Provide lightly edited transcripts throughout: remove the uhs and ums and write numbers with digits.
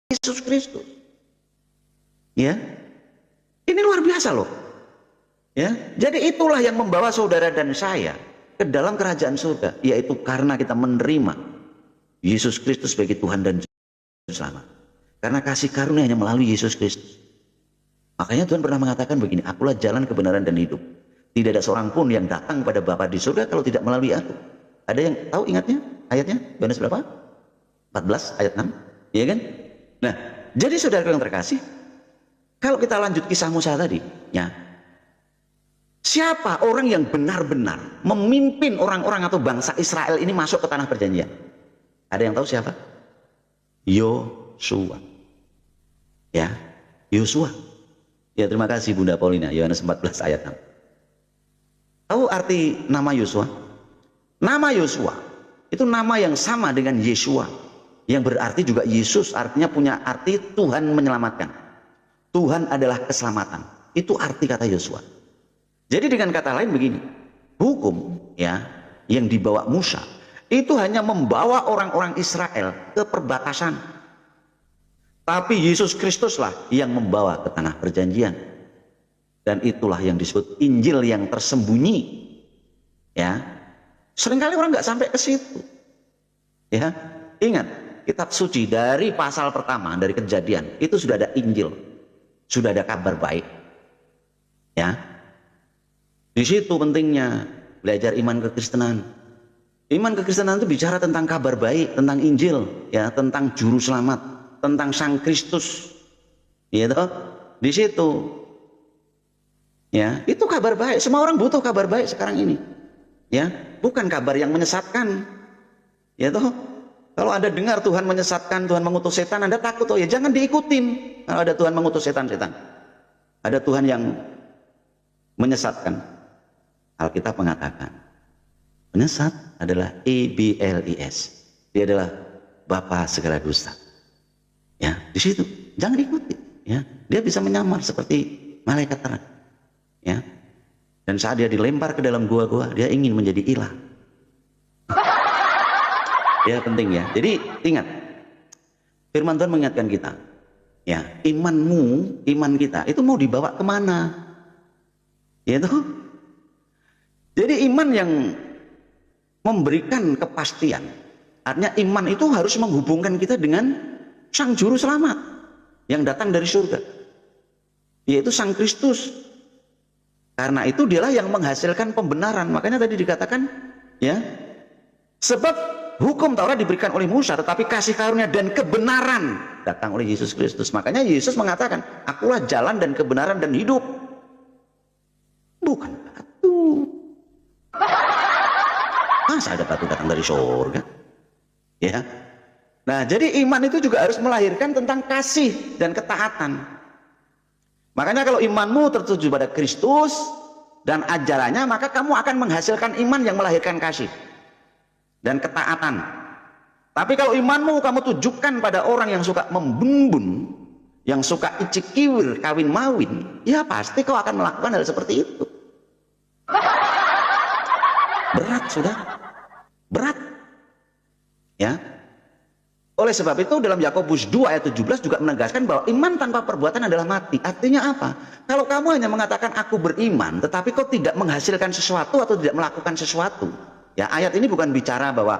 Yesus Kristus. Ya, ini luar biasa loh. Ya, jadi itulah yang membawa saudara dan saya ke dalam kerajaan surga, yaitu karena kita menerima Yesus Kristus sebagai Tuhan dan Juru Selamat. Karena kasih karunia hanya melalui Yesus Kristus. Makanya Tuhan pernah mengatakan begini, akulah jalan kebenaran dan hidup. Tidak ada seorang pun yang datang pada Bapa di surga kalau tidak melalui aku. Ada yang tahu ingatnya ayatnya? Yohanes berapa? 14 ayat 6. Iya kan? Nah, jadi saudara yang terkasih, kalau kita lanjut kisah Musa tadi, ya, siapa orang yang benar-benar memimpin orang-orang atau bangsa Israel ini masuk ke tanah perjanjian? Ada yang tahu siapa? Yosua. Ya, Yosua. Ya, terima kasih Bunda Paulina. Yohanes 14 ayat 6. Tahu arti nama Yosua? Nama Yosua itu nama yang sama dengan Yeshua, yang berarti juga Yesus, artinya punya arti Tuhan menyelamatkan. Tuhan adalah keselamatan. Itu arti kata Yosua. Jadi dengan kata lain begini, hukum ya yang dibawa Musa itu hanya membawa orang-orang Israel ke perbatasan. Tapi Yesus Kristuslah yang membawa ke tanah perjanjian. Dan itulah yang disebut Injil yang tersembunyi. Ya. Seringkali orang nggak sampai ke situ. Ya. Ingat, kitab suci dari pasal pertama dari Kejadian itu sudah ada Injil. Sudah ada kabar baik. Ya. Di situ pentingnya belajar iman kekristenan. Iman kekristenan itu bicara tentang kabar baik, tentang Injil, ya, tentang juru selamat, tentang Sang Kristus. Gitu. Di situ. Ya, itu kabar baik. Semua orang butuh kabar baik sekarang ini. Ya, bukan kabar yang menyesatkan. Ya toh. Kalau Anda dengar Tuhan menyesatkan, Tuhan mengutus setan, Anda takut, oh ya jangan diikutin. Kalau ada Tuhan mengutus setan-setan. Ada Tuhan yang menyesatkan. Alkitab mengatakan, penyesat adalah IBLIS. Dia adalah bapa segala dusta. Ya, di situ jangan diikuti. Ya, dia bisa menyamar seperti malaikat terang. Ya, dan saat dia dilempar ke dalam gua-gua, dia ingin menjadi ilah. Ya, penting ya. Jadi ingat, firman Tuhan mengingatkan kita. Ya, imanmu, iman kita itu mau dibawa kemana? Ya toh? Jadi iman yang memberikan kepastian. Artinya iman itu harus menghubungkan kita dengan Sang Juru Selamat yang datang dari surga, yaitu Sang Kristus. Karena itu dialah yang menghasilkan pembenaran. Makanya tadi dikatakan, ya, sebab hukum Taurat diberikan oleh Musa, tetapi kasih karunia dan kebenaran datang oleh Yesus Kristus. Makanya Yesus mengatakan, akulah jalan dan kebenaran dan hidup. Bukan batu. Masa ada batu datang dari surga? Ya. Nah, jadi iman itu juga harus melahirkan tentang kasih dan ketaatan. Makanya kalau imanmu tertuju pada Kristus dan ajarannya, maka kamu akan menghasilkan iman yang melahirkan kasih dan ketaatan. Tapi kalau imanmu kamu tujukan pada orang yang suka membembun, yang suka icik-kiwir, kawin-mawin, ya pasti kau akan melakukan hal seperti itu. Berat, saudara. Berat. Ya. Oleh sebab itu dalam Yakobus 2 ayat 17 juga menegaskan bahwa iman tanpa perbuatan adalah mati. Artinya apa? Kalau kamu hanya mengatakan aku beriman, tetapi kau tidak menghasilkan sesuatu atau tidak melakukan sesuatu. Ya, ayat ini bukan bicara bahwa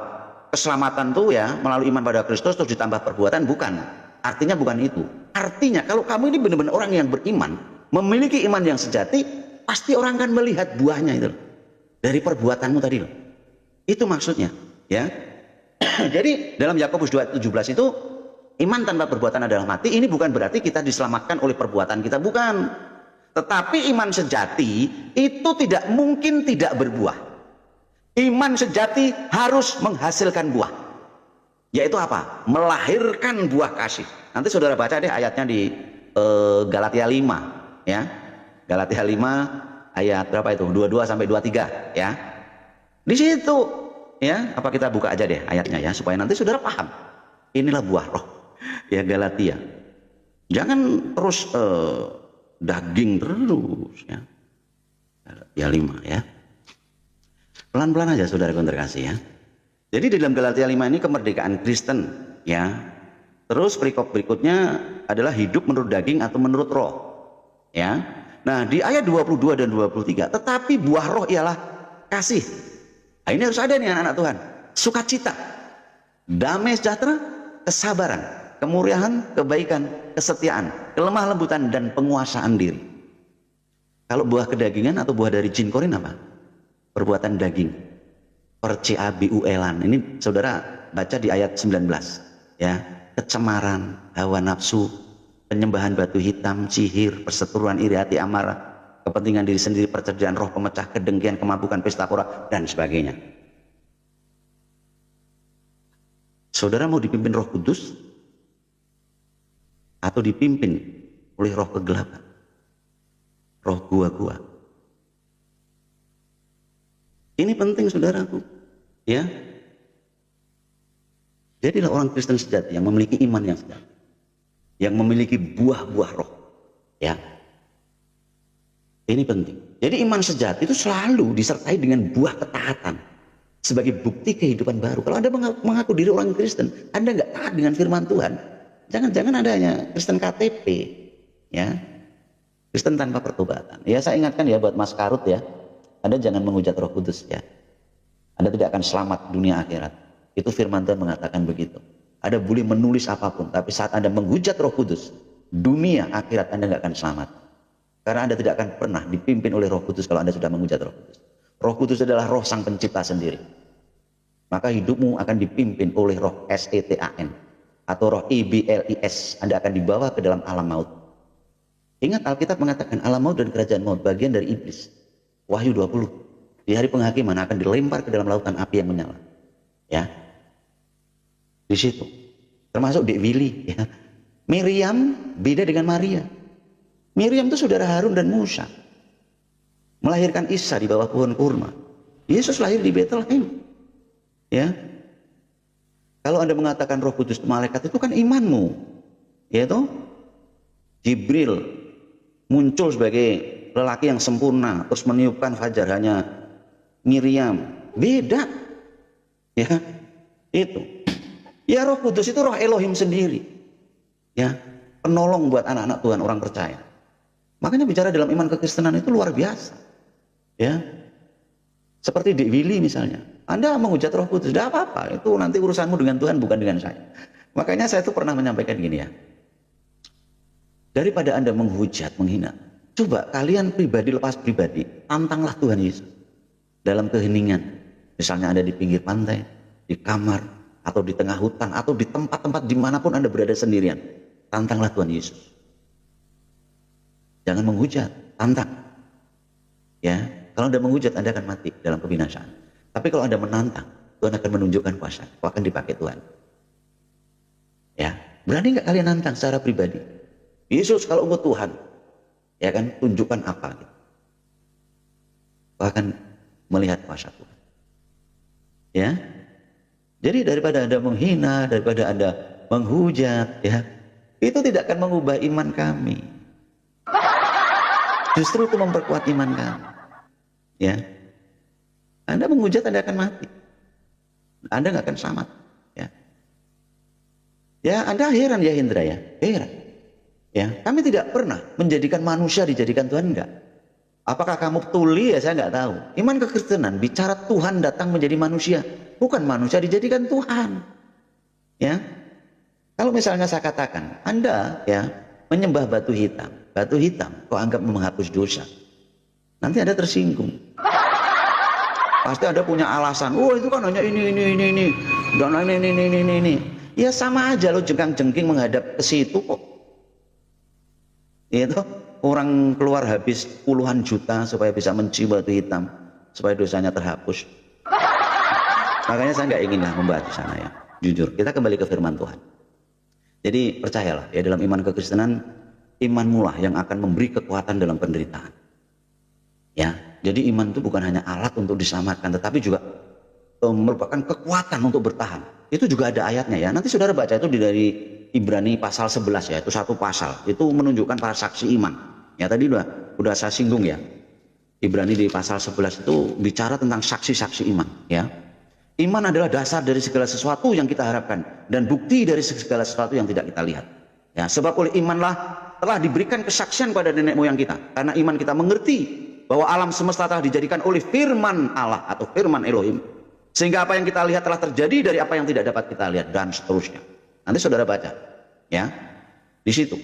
keselamatan tuh ya melalui iman pada Kristus terus ditambah perbuatan, bukan. Artinya bukan itu. Artinya kalau kamu ini benar-benar orang yang beriman, memiliki iman yang sejati, pasti orang akan melihat buahnya itu. Dari perbuatanmu tadi loh. Itu maksudnya, ya. Jadi dalam Yakobus 2:17 itu iman tanpa perbuatan adalah mati. Ini bukan berarti kita diselamatkan oleh perbuatan kita, bukan. Tetapi iman sejati itu tidak mungkin tidak berbuah. Iman sejati harus menghasilkan buah. Yaitu apa? Melahirkan buah kasih. Nanti saudara baca deh ayatnya di Galatia 5, ya. Galatia 5 ayat berapa itu? 22 sampai 23, ya. Di situ, ya, apa kita buka aja deh ayatnya ya supaya nanti saudara paham. Inilah buah roh. Ya, Galatia. Jangan terus daging terus, ya. Galatia 5, ya. Pelan-pelan aja saudara terkasih, ya. Jadi di dalam Galatia 5 ini kemerdekaan Kristen, ya. Terus perikop berikutnya adalah hidup menurut daging atau menurut roh. Ya. Nah, di ayat 22 dan 23, tetapi buah roh ialah kasih. Nah, ini harus ada nih anak-anak Tuhan. Sukacita, damai sejahtera, kesabaran, kemurahan, kebaikan, kesetiaan, kelemah lembutan, dan penguasaan diri. Kalau buah kedagingan atau buah dari jin korin apa? Perbuatan daging. Perciabuelan. Ini saudara baca di ayat 19. Ya, kecemaran, hawa nafsu, penyembahan batu hitam, sihir, perseteruan, iri hati, amarah, kepentingan diri sendiri, percerdian roh, pemecah, kedengkian, kemabukkan, pesta pora, dan sebagainya. Saudara mau dipimpin Roh Kudus atau dipimpin oleh roh kegelapan, roh gua-gua? Ini penting saudaraku, ya. Jadilah orang Kristen sejati yang memiliki iman yang sejati, yang memiliki buah-buah roh, ya. Ini penting. Jadi iman sejati itu selalu disertai dengan buah ketaatan sebagai bukti kehidupan baru. Kalau Anda mengaku diri orang Kristen, Anda nggak taat dengan firman Tuhan, jangan-jangan Anda hanya Kristen KTP, ya, Kristen tanpa pertobatan. Ya, saya ingatkan ya buat Mas Karut ya, Anda jangan menghujat Roh Kudus ya. Anda tidak akan selamat dunia akhirat. Itu firman Tuhan mengatakan begitu. Anda boleh menulis apapun, tapi saat Anda menghujat Roh Kudus, dunia akhirat Anda nggak akan selamat. Karena Anda tidak akan pernah dipimpin oleh Roh Kudus kalau Anda sudah menghujat Roh Kudus. Roh Kudus adalah roh sang pencipta sendiri. Maka hidupmu akan dipimpin oleh roh SETAN atau roh IBLIS. Anda akan dibawa ke dalam alam maut. Ingat Alkitab mengatakan alam maut dan kerajaan maut bagian dari iblis. Wahyu 20. Di hari penghakiman akan dilempar ke dalam lautan api yang menyala. Ya. Di situ. Termasuk Dek Willy. Ya. Miriam beda dengan Maria. Miriam itu saudara Harun dan Musa. Melahirkan Isa di bawah pohon kurma. Yesus lahir di Bethlehem. Ya. Kalau Anda mengatakan Roh Kudus malaikat itu kan imanmu. Yaitu Jibril muncul sebagai lelaki yang sempurna terus meniupkan fajar, hanya Miriam. Beda. Ya. Itu. Ya, Roh Kudus itu roh Elohim sendiri. Ya. Penolong buat anak-anak Tuhan, orang percaya. Makanya bicara dalam iman kekristenan itu luar biasa. Ya. Seperti Dek Willy misalnya. Anda menghujat Roh Kudus, tidak apa-apa. Itu nanti urusanmu dengan Tuhan, bukan dengan saya. Makanya saya tuh pernah menyampaikan gini ya. Daripada Anda menghujat, menghina, coba kalian pribadi lepas pribadi, tantanglah Tuhan Yesus. Dalam keheningan. Misalnya Anda di pinggir pantai, di kamar, atau di tengah hutan, atau di tempat-tempat dimanapun Anda berada sendirian. Tantanglah Tuhan Yesus. Jangan menghujat, tantang. Ya, kalau Anda menghujat, Anda akan mati dalam kebinasaan. Tapi kalau Anda menantang, Tuhan akan menunjukkan kuasa, akan dipakai Tuhan. Ya, berani nggak kalian nantang secara pribadi? Yesus, kalau engkau Tuhan, ya kan, tunjukkan apa? Gitu. Kau akan melihat kuasa Tuhan. Ya, jadi daripada Anda menghina, daripada Anda menghujat, ya, itu tidak akan mengubah iman kami. Justru itu memperkuat iman kami. Ya, Anda menghujat, Anda akan mati. Anda nggak akan selamat. Ya, ya, Anda heran ya Hendra ya, heran. Ya, kami tidak pernah menjadikan manusia dijadikan Tuhan, enggak. Apakah kamu tuli? Ya saya nggak tahu. Iman kekristenan bicara Tuhan datang menjadi manusia, bukan manusia dijadikan Tuhan. Ya, kalau misalnya saya katakan Anda ya menyembah batu hitam kau anggap menghapus dosa, nanti Anda tersinggung. Pasti Anda punya alasan. Oh, itu kan hanya ini dan ini. Ya sama aja lo jengkang-jengking menghadap ke situ kok. Itu orang keluar habis puluhan juta supaya bisa mencium batu hitam supaya dosanya terhapus. Makanya saya nggak ingin lah membahas di sana ya. Jujur, kita kembali ke firman Tuhan. Jadi percayalah ya, dalam iman kekristenan, imanmu lah yang akan memberi kekuatan dalam penderitaan. Ya, jadi iman itu bukan hanya alat untuk diselamatkan, tetapi juga merupakan kekuatan untuk bertahan. Itu juga ada ayatnya ya. Nanti saudara baca itu dari Ibrani pasal 11 ya, itu satu pasal. Itu menunjukkan para saksi iman. Ya tadi udah saya singgung ya. Ibrani di pasal 11 itu bicara tentang saksi-saksi iman ya. Iman adalah dasar dari segala sesuatu yang kita harapkan dan bukti dari segala sesuatu yang tidak kita lihat. Ya, sebab oleh imanlah telah diberikan kesaksian pada nenek moyang kita. Karena iman kita mengerti bahwa alam semesta telah dijadikan oleh firman Allah atau firman Elohim. Sehingga apa yang kita lihat telah terjadi dari apa yang tidak dapat kita lihat dan seterusnya. Nanti saudara baca, ya, di situ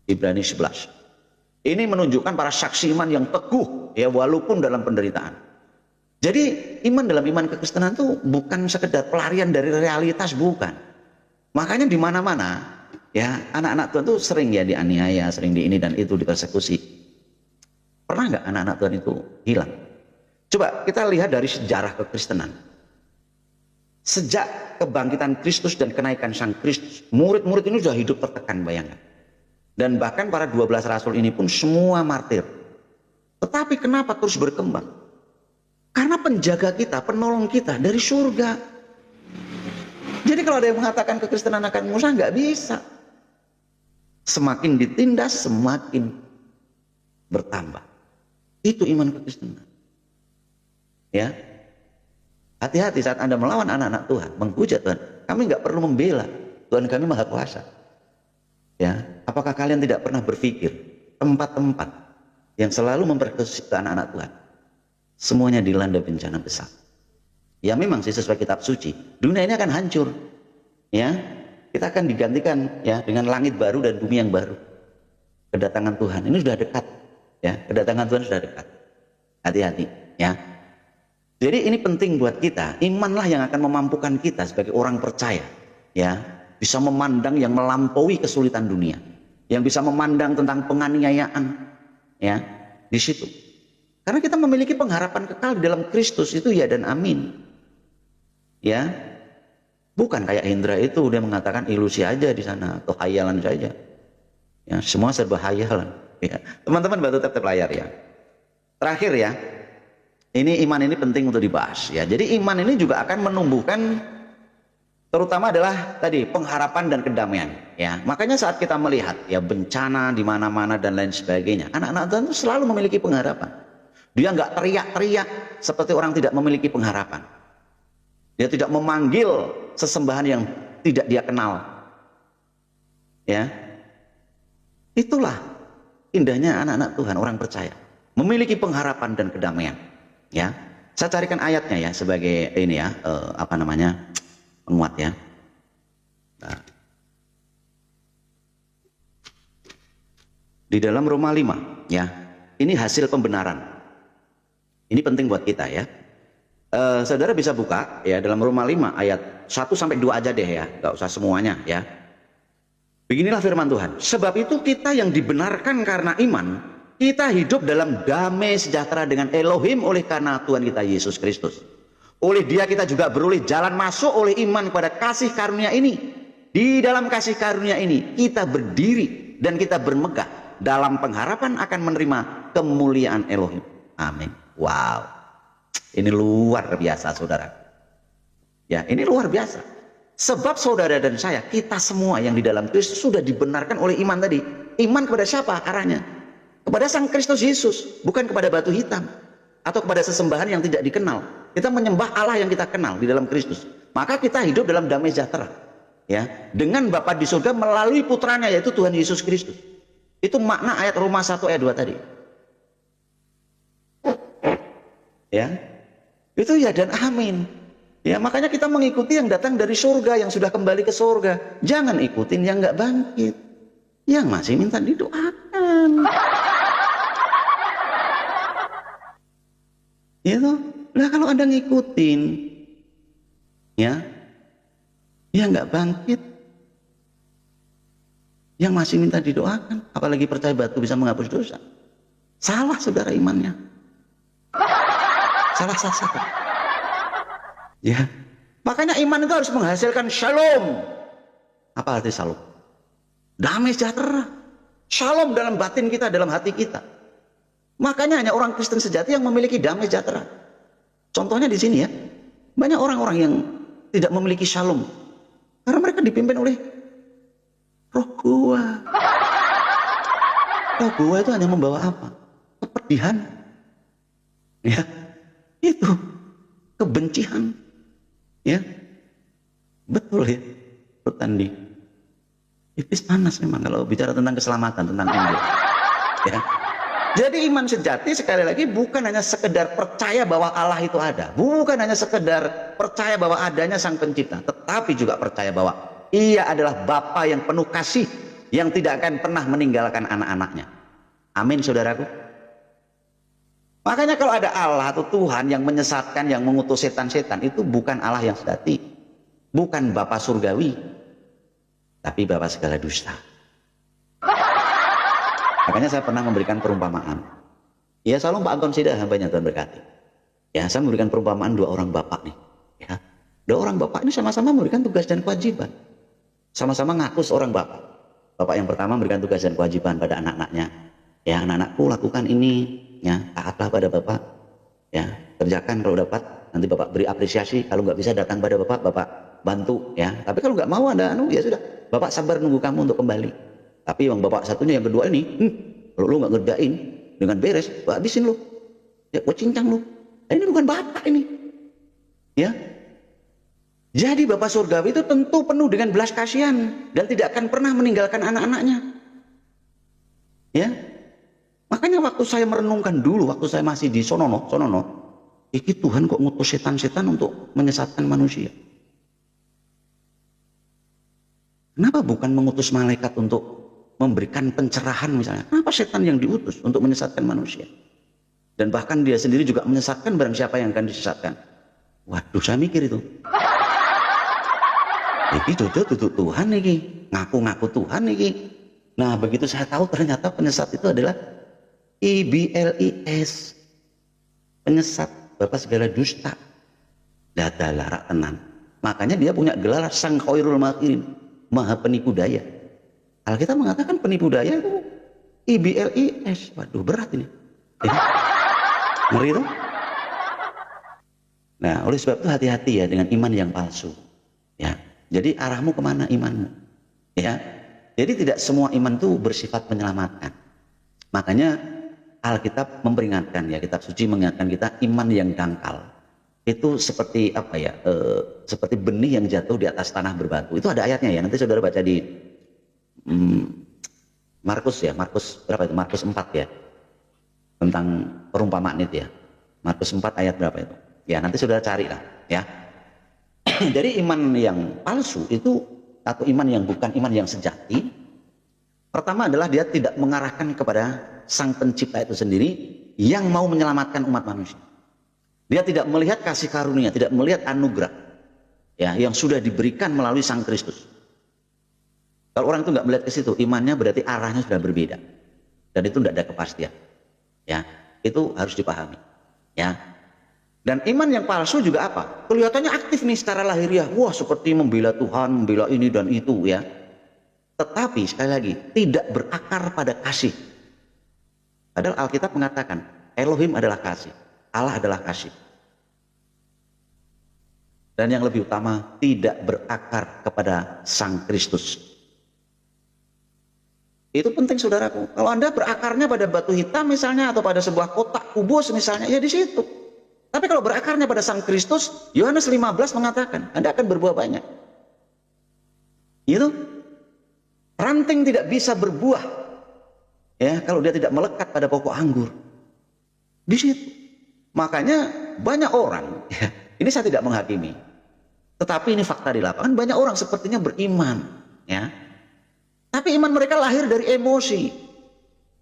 Ibrani 11. Ini menunjukkan para saksi iman yang teguh, ya, walaupun dalam penderitaan. Jadi iman dalam iman kekristenan itu bukan sekedar pelarian dari realitas, bukan. Makanya di mana-mana, ya, anak-anak Tuhan itu sering ya dianiaya, sering di ini dan itu, dipersekusi. Pernah nggak anak-anak Tuhan itu hilang? Coba kita lihat dari sejarah kekristenan. Sejak kebangkitan Kristus dan kenaikan Sang Kristus, murid-murid ini sudah hidup tertekan, bayangkan. Dan bahkan para 12 rasul ini pun semua martir. Tetapi kenapa terus berkembang? Karena penjaga kita, penolong kita dari surga. Jadi kalau ada yang mengatakan kekristenan akan musnah, nggak bisa. Semakin ditindas, semakin bertambah. Itu iman kekristenan. Ya, hati-hati saat Anda melawan anak-anak Tuhan, menghujat Tuhan. Kami nggak perlu membela, Tuhan kami maha kuasa. Ya, apakah kalian tidak pernah berpikir tempat-tempat yang selalu mempersekusi anak-anak Tuhan, semuanya dilanda bencana besar? Ya memang sih sesuai kitab suci, dunia ini akan hancur. Ya, kita akan digantikan ya dengan langit baru dan bumi yang baru. Kedatangan Tuhan ini sudah dekat. Ya, kedatangan Tuhan sudah dekat. Hati-hati, ya. Jadi ini penting buat kita. Imanlah yang akan memampukan kita sebagai orang percaya, ya, bisa memandang yang melampaui kesulitan dunia, yang bisa memandang tentang penganiayaan, ya, di situ. Karena kita memiliki pengharapan kekal di dalam Kristus, itu ya dan amin. Ya, bukan kayak Hendra itu dia mengatakan ilusi aja di sana atau hayalan saja. Ya, semua serba hayalan. Ya. Teman-teman bantu tap layar ya. Terakhir ya. Ini iman ini penting untuk dibahas ya. Jadi iman ini juga akan menumbuhkan terutama adalah tadi pengharapan dan kedamaian ya. Makanya saat kita melihat ya bencana di mana-mana dan lain sebagainya, anak-anak Tuhan itu selalu memiliki pengharapan. Dia nggak teriak-teriak seperti orang tidak memiliki pengharapan. Dia tidak memanggil sesembahan yang tidak dia kenal. Ya. Itulah indahnya anak-anak Tuhan, orang percaya, memiliki pengharapan dan kedamaian. Ya, saya carikan ayatnya ya sebagai ini ya penguat ya. Nah. Di dalam Roma 5 ya, ini hasil pembenaran. Ini penting buat kita ya. Saudara bisa buka ya dalam Roma 5 ayat 1 sampai 2 aja deh ya, nggak usah semuanya ya. Beginilah firman Tuhan. Sebab itu kita yang dibenarkan karena iman, kita hidup dalam damai sejahtera dengan Elohim oleh karena Tuhan kita Yesus Kristus. Oleh Dia kita juga beroleh jalan masuk oleh iman kepada kasih karunia ini. Di dalam kasih karunia ini kita berdiri dan kita bermegah dalam pengharapan akan menerima kemuliaan Elohim. Amin. Wow. Ini luar biasa saudara. Ya, ini luar biasa. Sebab saudara dan saya, kita semua yang di dalam Kristus sudah dibenarkan oleh iman tadi. Iman kepada siapa arahnya? Kepada Sang Kristus Yesus, bukan kepada batu hitam atau kepada sesembahan yang tidak dikenal. Kita menyembah Allah yang kita kenal di dalam Kristus. Maka kita hidup dalam damai sejahtera ya dengan Bapa di surga melalui putranya yaitu Tuhan Yesus Kristus. Itu makna ayat Roma 1 ayat 2 tadi. Ya. Itu ya dan amin. Ya, makanya kita mengikuti yang datang dari surga, yang sudah kembali ke surga. Jangan ikutin yang nggak bangkit, yang masih minta didoakan. Itu, lah kalau Anda ngikutin, ya nggak bangkit, yang masih minta didoakan, apalagi percaya batu bisa menghapus dosa. Salah saudara imannya, salah sasaran. Ya, makanya iman itu harus menghasilkan shalom. Apa arti shalom? Damai sejahtera. Shalom dalam batin kita, dalam hati kita. Makanya hanya orang Kristen sejati yang memiliki damai sejahtera. Contohnya di sini ya, banyak orang-orang yang tidak memiliki shalom karena mereka dipimpin oleh roh gua. Roh gua itu hanya membawa apa? Kepedihan. Ya, itu kebencian, ikutan di iblis panas memang kalau bicara tentang keselamatan, tentang Injil. Ya. Jadi iman sejati sekali lagi bukan hanya sekedar percaya bahwa Allah itu ada, bukan hanya sekedar percaya bahwa adanya Sang Pencipta, tetapi juga percaya bahwa Ia adalah Bapa yang penuh kasih, yang tidak akan pernah meninggalkan anak-anaknya. Amin, saudaraku. Makanya kalau ada Allah atau Tuhan yang menyesatkan, yang mengutus setan-setan, itu bukan Allah yang sejati, bukan Bapa surgawi, tapi Bapa segala dusta. Makanya saya pernah memberikan perumpamaan. Ya, salam Pak Anton Sida, hambanya Tuhan berkati. Ya, saya memberikan perumpamaan dua orang bapak nih. Ya, dua orang bapak ini sama-sama memberikan tugas dan kewajiban. Sama-sama ngaku seorang bapak. Bapak yang pertama memberikan tugas dan kewajiban pada anak-anaknya. Ya, anak-anakku lakukan ini. Ya, taatlah pada bapak. Ya, kerjakan kalau dapat. Nanti bapak beri apresiasi. Kalau nggak bisa datang pada bapak, bapak bantu. Ya, tapi kalau nggak mau ada ya sudah. Bapak sabar nunggu kamu untuk kembali. Tapi yang bapak satunya yang kedua ini, kalau lu nggak ngerjain dengan beres, gua habisin lu, ya gua cincang lu. Ini bukan bapak ini, ya. Jadi bapak surgawi itu tentu penuh dengan belas kasihan dan tidak akan pernah meninggalkan anak-anaknya, ya. Makanya waktu saya merenungkan dulu, waktu saya masih di Sonono, iki Tuhan kok ngutus setan-setan untuk menyesatkan manusia. Kenapa bukan mengutus malaikat untuk memberikan pencerahan misalnya? Kenapa setan yang diutus untuk menyesatkan manusia? Dan bahkan dia sendiri juga menyesatkan barang siapa yang akan disesatkan. Waduh, saya mikir itu. Iki jojo tutup Tuhan iki, ngaku-ngaku Tuhan iki. Nah, begitu saya tahu ternyata penyesat itu adalah IBLIS. Penyesat, Bapak segala dusta. Dada larak tenan. Makanya dia punya gelar Sang Khairul Makirin, Maha Penipu Daya. Alkitab mengatakan penipu daya itu IBLIS. Waduh, berat ini. Ya. Ngeri itu. Nah, oleh sebab itu hati-hati ya dengan iman yang palsu. Ya. Jadi arahmu kemana imanmu? Ya. Jadi tidak semua iman itu bersifat menyelamatkan. Makanya Alkitab memperingatkan ya, kitab suci mengingatkan kita iman yang dangkal. Itu seperti apa ya? Seperti benih yang jatuh di atas tanah berbatu. Itu ada ayatnya ya. Nanti saudara baca di Markus ya, Markus berapa itu? Markus 4 ya, tentang perumpamaan itu ya. Markus 4 ayat berapa itu? Ya nanti saudara cari lah ya. Jadi iman yang palsu itu, atau iman yang bukan iman yang sejati, pertama adalah dia tidak mengarahkan kepada Sang Pencipta itu sendiri yang mau menyelamatkan umat manusia. Dia tidak melihat kasih karunia, tidak melihat anugerah ya yang sudah diberikan melalui Sang Kristus. Kalau orang itu nggak melihat ke situ, imannya berarti arahnya sudah berbeda, dan itu tidak ada kepastian. Ya, itu harus dipahami. Ya, dan iman yang palsu juga apa? Kelihatannya aktif nih secara lahiriah, wah seperti membela Tuhan, membela ini dan itu ya. Tetapi sekali lagi tidak berakar pada kasih. Padahal Alkitab mengatakan Elohim adalah kasih, Allah adalah kasih. Dan yang lebih utama tidak berakar kepada Sang Kristus. Itu penting saudaraku. Kalau Anda berakarnya pada batu hitam misalnya, atau pada sebuah kotak kubus misalnya, ya di situ. Tapi kalau berakarnya pada Sang Kristus, Yohanes 15 mengatakan Anda akan berbuah banyak. Itu ranting tidak bisa berbuah ya kalau dia tidak melekat pada pokok anggur. Di situ. Makanya banyak orang ya, ini saya tidak menghakimi, tetapi ini fakta di lapangan, banyak orang sepertinya beriman ya. Tapi iman mereka lahir dari emosi,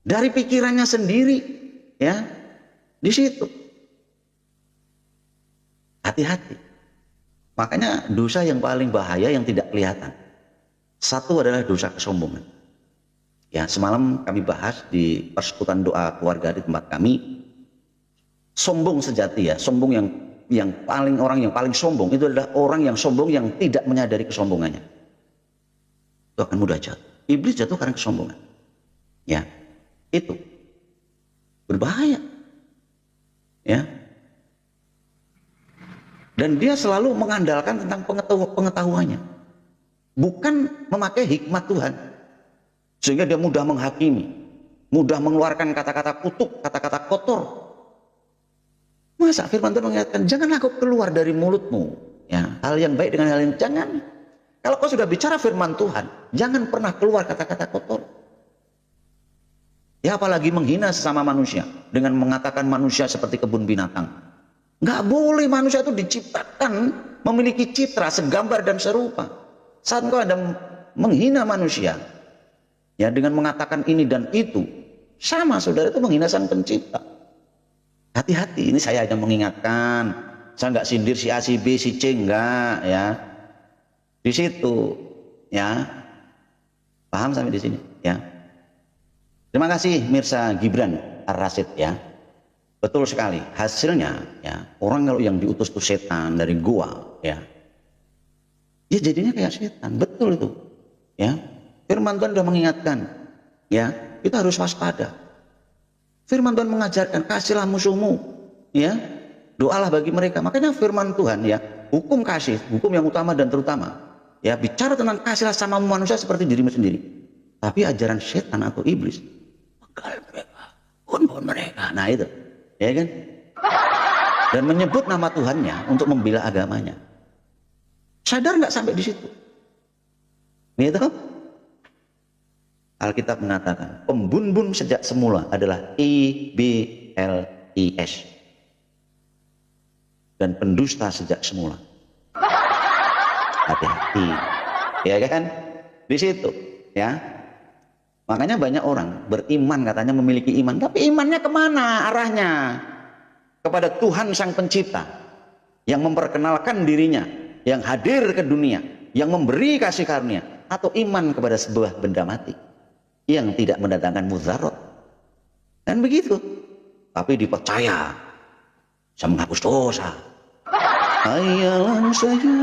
dari pikirannya sendiri, ya, di situ. Hati-hati. Makanya dosa yang paling bahaya yang tidak kelihatan. Satu adalah dosa kesombongan. Ya, semalam kami bahas di persekutuan doa keluarga di tempat kami. Sombong sejati ya, sombong yang paling, orang yang paling sombong itu adalah orang yang sombong yang tidak menyadari kesombongannya. Itu akan mudah jatuh. Iblis jatuh karena kesombongan. Ya, itu berbahaya. Ya. Dan dia selalu mengandalkan tentang pengetahuannya, bukan memakai hikmat Tuhan. Sehingga dia mudah menghakimi, mudah mengeluarkan kata-kata kutuk, kata-kata kotor. Masa firman Tuhan mengingatkan, janganlah kau keluar dari mulutmu ya hal yang baik dengan hal yang jangan. Kalau kau sudah bicara firman Tuhan, jangan pernah keluar kata-kata kotor. Ya apalagi menghina sesama manusia dengan mengatakan manusia seperti kebun binatang. Nggak boleh, manusia itu diciptakan memiliki citra segambar dan serupa. Saat kau ada menghina manusia, ya dengan mengatakan ini dan itu, sama saudara itu menghina Sang Pencipta. Hati-hati, ini saya hanya mengingatkan. Saya nggak sindir si A, si B, si C, enggak ya. Di situ, ya. Paham sampai di sini, ya. Terima kasih Mirsa Gibran Ar-Rasyid, ya. Betul sekali. Hasilnya, ya, orang kalau yang diutus tuh setan dari gua, ya. Ya jadinya kayak setan, betul itu. Ya. Firman Tuhan sudah mengingatkan, ya, kita harus waspada. Firman Tuhan mengajarkan kasihlah musuhmu, ya. Doalah bagi mereka. Makanya firman Tuhan, ya, hukum kasih, hukum yang utama dan terutama. Ya, bicara tentang kasihlah sama manusia seperti dirimu sendiri. Tapi ajaran setan atau iblis, menggal mereka, bunuh mereka. Nah itu, ya kan? Dan menyebut nama Tuhannya untuk membela agamanya. Sadar nggak sampai di situ? Gitu? Alkitab mengatakan pembunuh sejak semula adalah iblis dan pendusta sejak semula. Hati-hati, ya kan? Di situ, ya. Makanya banyak orang beriman katanya memiliki iman, tapi imannya kemana arahnya? Kepada Tuhan Sang Pencipta yang memperkenalkan dirinya, yang hadir ke dunia, yang memberi kasih karunia, atau iman kepada sebuah benda mati yang tidak mendatangkan mudarat. Dan begitu. Tapi dipercaya bisa menghapus dosa. Hayalan saya.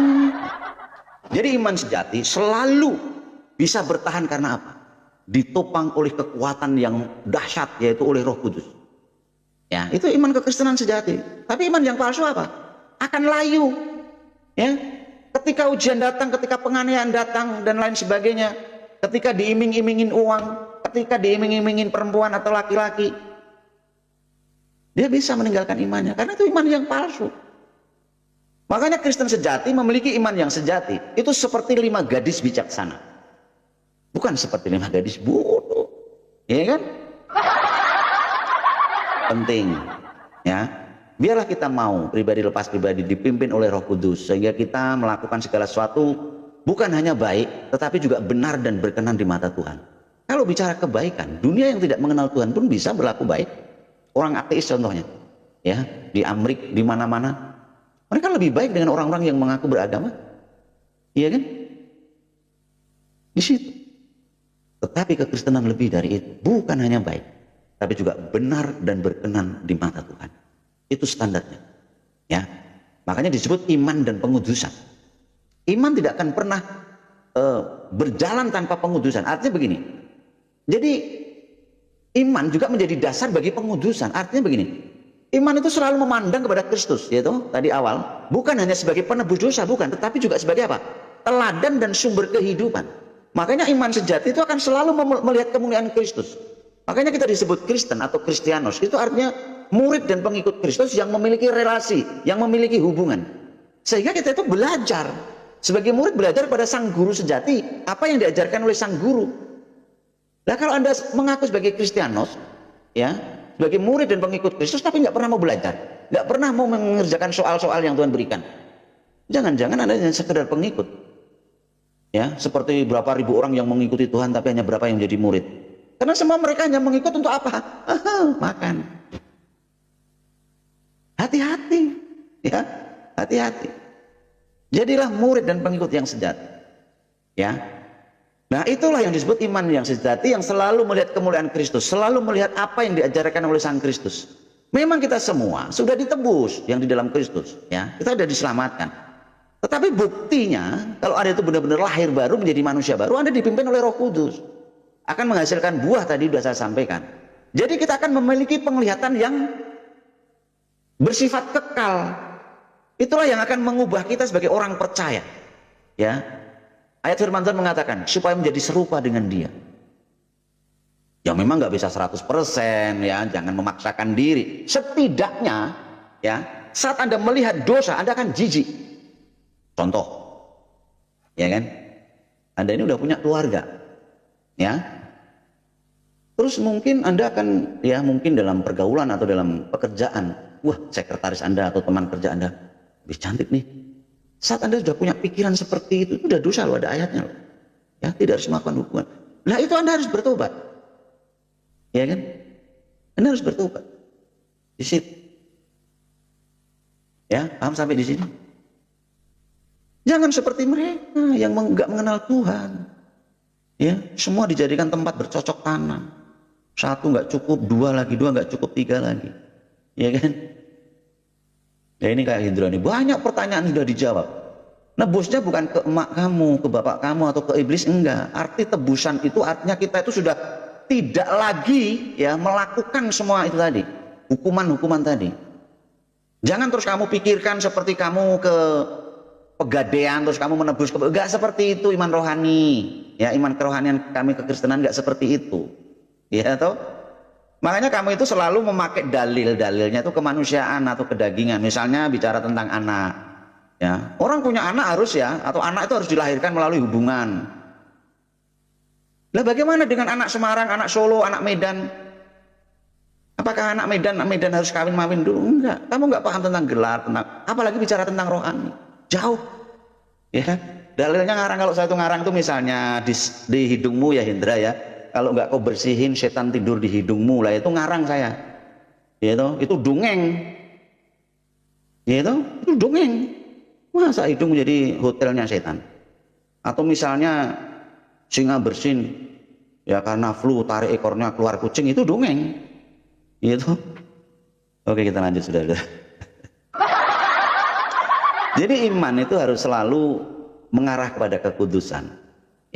Jadi iman sejati selalu bisa bertahan karena apa? Ditopang oleh kekuatan yang dahsyat, yaitu oleh Roh Kudus. Ya, itu iman kekristenan sejati. Tapi iman yang palsu apa? Akan layu. Ya, ketika ujian datang, ketika penganiayaan datang dan lain sebagainya, ketika diiming-imingin uang, ketika diiming-imingin perempuan atau laki-laki, dia bisa meninggalkan imannya karena itu iman yang palsu. Makanya Kristen sejati memiliki iman yang sejati. Itu seperti 5 gadis bijaksana. Bukan seperti 5 gadis bodoh. Ya kan? Penting. Ya. Biarlah kita mau pribadi lepas pribadi dipimpin oleh Roh Kudus. Sehingga kita melakukan segala sesuatu bukan hanya baik, tetapi juga benar dan berkenan di mata Tuhan. Kalau bicara kebaikan, dunia yang tidak mengenal Tuhan pun bisa berlaku baik. Orang ateis contohnya. Ya, di Amerika, di mana-mana. Mereka lebih baik dengan orang-orang yang mengaku beragama. Iya kan? Di situ. Tetapi kekristenan lebih dari itu. Bukan hanya baik, tapi juga benar dan berkenan di mata Tuhan. Itu standarnya. Ya. Makanya disebut iman dan pengudusan. Iman tidak akan pernah berjalan tanpa pengudusan. Artinya begini. Jadi iman juga menjadi dasar bagi pengudusan. Artinya begini. Iman itu selalu memandang kepada Kristus, yaitu tadi awal, bukan hanya sebagai penebus dosa, bukan, tetapi juga sebagai apa? Teladan dan sumber kehidupan. Makanya iman sejati itu akan selalu melihat kemuliaan Kristus. Makanya kita disebut Kristen atau Kristianos. Itu artinya murid dan pengikut Kristus yang memiliki relasi, yang memiliki hubungan. Sehingga kita itu belajar. Sebagai murid belajar pada sang guru sejati, apa yang diajarkan oleh sang guru. Nah kalau Anda mengaku sebagai Kristianos, ya, sebagai murid dan pengikut Kristus, tapi nggak pernah mau belajar, nggak pernah mau mengerjakan soal-soal yang Tuhan berikan. Jangan-jangan Anda hanya sekedar pengikut. Ya, seperti berapa ribu orang yang mengikuti Tuhan, tapi hanya berapa yang menjadi murid. Karena semua mereka hanya mengikut untuk apa? Makan. Hati-hati, ya, hati-hati. Jadilah murid dan pengikut yang sejati. Ya. Nah itulah yang disebut iman yang sejati, yang selalu melihat kemuliaan Kristus, selalu melihat apa yang diajarkan oleh Sang Kristus. Memang kita semua sudah ditebus yang di dalam Kristus, ya, kita sudah diselamatkan. Tetapi buktinya kalau Anda itu benar-benar lahir baru, menjadi manusia baru, Anda dipimpin oleh Roh Kudus, akan menghasilkan buah, tadi sudah saya sampaikan. Jadi kita akan memiliki penglihatan yang bersifat kekal. Itulah yang akan mengubah kita sebagai orang percaya, ya. Ayat firman Tuhan mengatakan supaya menjadi serupa dengan Dia. Ya memang nggak bisa 100%, ya, jangan memaksakan diri. Setidaknya, ya, saat Anda melihat dosa, Anda akan jijik. Contoh, ya kan? Anda ini udah punya keluarga, ya. Terus mungkin Anda akan, ya mungkin dalam pergaulan atau dalam pekerjaan, wah sekretaris Anda atau teman kerja Anda lebih cantik nih. Saat Anda sudah punya pikiran seperti itu udah dosa loh, ada ayatnya loh. Ya, tidak harus melakukan hubungan. Nah itu Anda harus bertobat, ya kan? Anda harus bertobat di situ. Ya, paham sampai di sini? Jangan seperti mereka yang nggak mengenal Tuhan. Ya, semua dijadikan tempat bercocok tanam. Satu nggak cukup, dua nggak cukup, tiga lagi. Ya kan? Ya ini kayak Hindra nih, banyak pertanyaan sudah dijawab. Nebusnya bukan ke emak kamu, ke bapak kamu, atau ke iblis, enggak. Arti tebusan itu artinya kita itu sudah tidak lagi ya melakukan semua itu tadi, hukuman-hukuman tadi. Jangan terus kamu pikirkan seperti kamu ke pegadaian terus kamu menebus enggak seperti itu iman rohani. Ya, iman kerohanian kami kekristenan enggak seperti itu. Ya toh? Makanya kamu itu selalu memakai dalilnya itu kemanusiaan atau kedagingan. Misalnya bicara tentang anak. Ya, orang punya anak harus ya, atau anak itu harus dilahirkan melalui hubungan. Lah bagaimana dengan anak Semarang, anak Solo, anak Medan? Apakah anak Medan harus kawin-mawin dulu? Enggak. Kamu enggak paham tentang gelar, tentang apalagi bicara tentang rohani. Jauh. Ya. Dalilnya ngarang, kalau saya itu ngarang itu misalnya di hidungmu ya Hendra ya. Kalau enggak kau bersihin setan tidur di hidungmu, lah itu ngarang saya. Ya itu dongeng. Ya itu dongeng. Masa hidung jadi hotelnya setan? Atau misalnya singa bersin ya karena flu tarik ekornya keluar kucing, itu dongeng. Itu. Oke, kita lanjut sudah. Jadi iman itu harus selalu mengarah kepada kekudusan.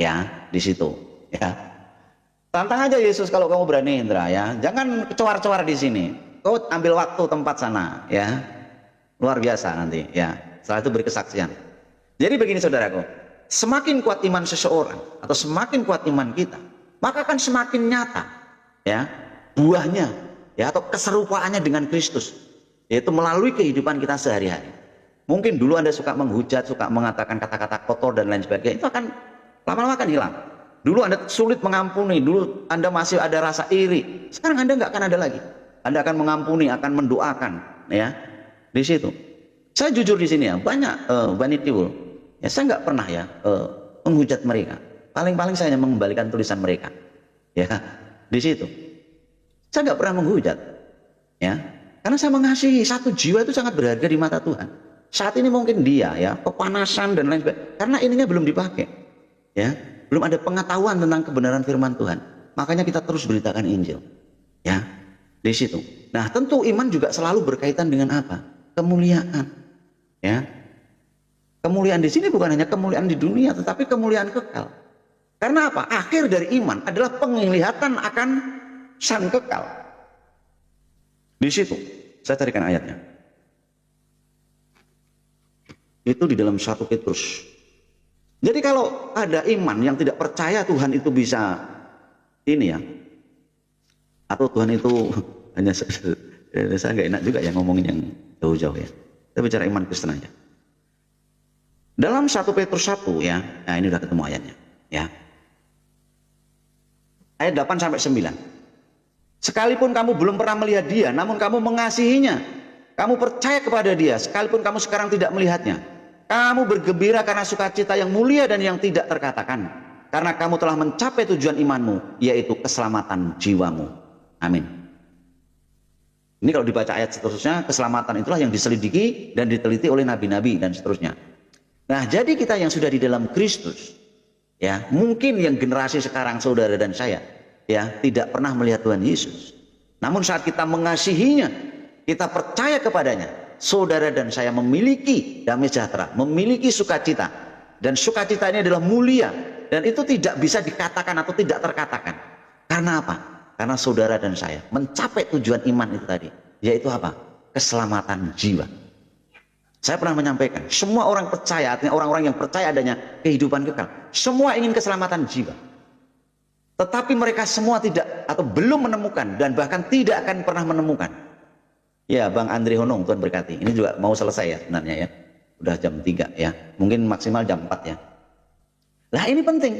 Ya, di situ, ya. Tantang aja Yesus kalau kamu berani, Indra ya. Jangan kecewar-cewar di sini. Kau ambil waktu tempat sana, ya. Luar biasa nanti, ya. Setelah itu beri kesaksian. Jadi begini saudaraku, semakin kuat iman seseorang atau semakin kuat iman kita, maka akan semakin nyata ya buahnya ya atau keserupaannya dengan Kristus, yaitu melalui kehidupan kita sehari-hari. Mungkin dulu Anda suka menghujat, suka mengatakan kata-kata kotor dan lain sebagainya, itu akan lama-lama akan hilang. Dulu Anda sulit mengampuni, dulu Anda masih ada rasa iri, sekarang Anda nggak akan ada lagi. Anda akan mengampuni, akan mendoakan ya di situ. Saya jujur di sini ya, banyak vanity world. Ya saya nggak pernah ya menghujat mereka. Paling-paling saya hanya mengembalikan tulisan mereka. Ya, di situ. Saya nggak pernah menghujat. Ya, karena saya mengasihi satu jiwa itu sangat berharga di mata Tuhan. Saat ini mungkin dia ya kepanasan dan lain sebagainya. Karena ininya belum dipakai. Ya, belum ada pengetahuan tentang kebenaran firman Tuhan. Makanya kita terus beritakan Injil. Ya, di situ. Nah, tentu iman juga selalu berkaitan dengan apa? Kemuliaan. Ya, kemuliaan di sini bukan hanya kemuliaan di dunia, tetapi kemuliaan kekal. Karena apa? Akhir dari iman adalah penglihatan akan sang kekal. Di situ, saya carikan ayatnya. Itu di dalam 1 Petrus. Jadi kalau ada iman yang tidak percaya Tuhan itu bisa ini ya, atau Tuhan itu hanya saya nggak enak juga ya ngomongin yang jauh-jauh ya. Kita bicara iman Kristen aja. Dalam 1 Petrus 1 ya, nah ini udah ketemu ayatnya ya. Ayat 8 sampai 9. Sekalipun kamu belum pernah melihat dia, namun kamu mengasihinya. Kamu percaya kepada dia, sekalipun kamu sekarang tidak melihatnya. Kamu bergembira karena sukacita yang mulia dan yang tidak terkatakan. Karena kamu telah mencapai tujuan imanmu, yaitu keselamatan jiwamu. Amin. Ini kalau dibaca ayat seterusnya, keselamatan itulah yang diselidiki dan diteliti oleh nabi-nabi dan seterusnya. Nah, jadi kita yang sudah di dalam Kristus, ya, mungkin yang generasi sekarang saudara dan saya, ya, tidak pernah melihat Tuhan Yesus. Namun saat kita mengasihinya, kita percaya kepadanya, saudara dan saya memiliki damai sejahtera, memiliki sukacita, dan sukacita ini adalah mulia, dan itu tidak bisa dikatakan atau tidak terkatakan. Karena apa? Karena saudara dan saya mencapai tujuan iman itu tadi, yaitu apa? Keselamatan jiwa. Saya pernah menyampaikan, semua orang percaya, artinya orang-orang yang percaya adanya kehidupan kekal, semua ingin keselamatan jiwa. Tetapi mereka semua tidak atau belum menemukan dan bahkan tidak akan pernah menemukan. Ya, Bang Andri Honong, Tuhan berkati. Ini juga mau selesai ya sebenarnya ya. Udah jam 3 ya. Mungkin maksimal jam 4 ya. Lah ini penting.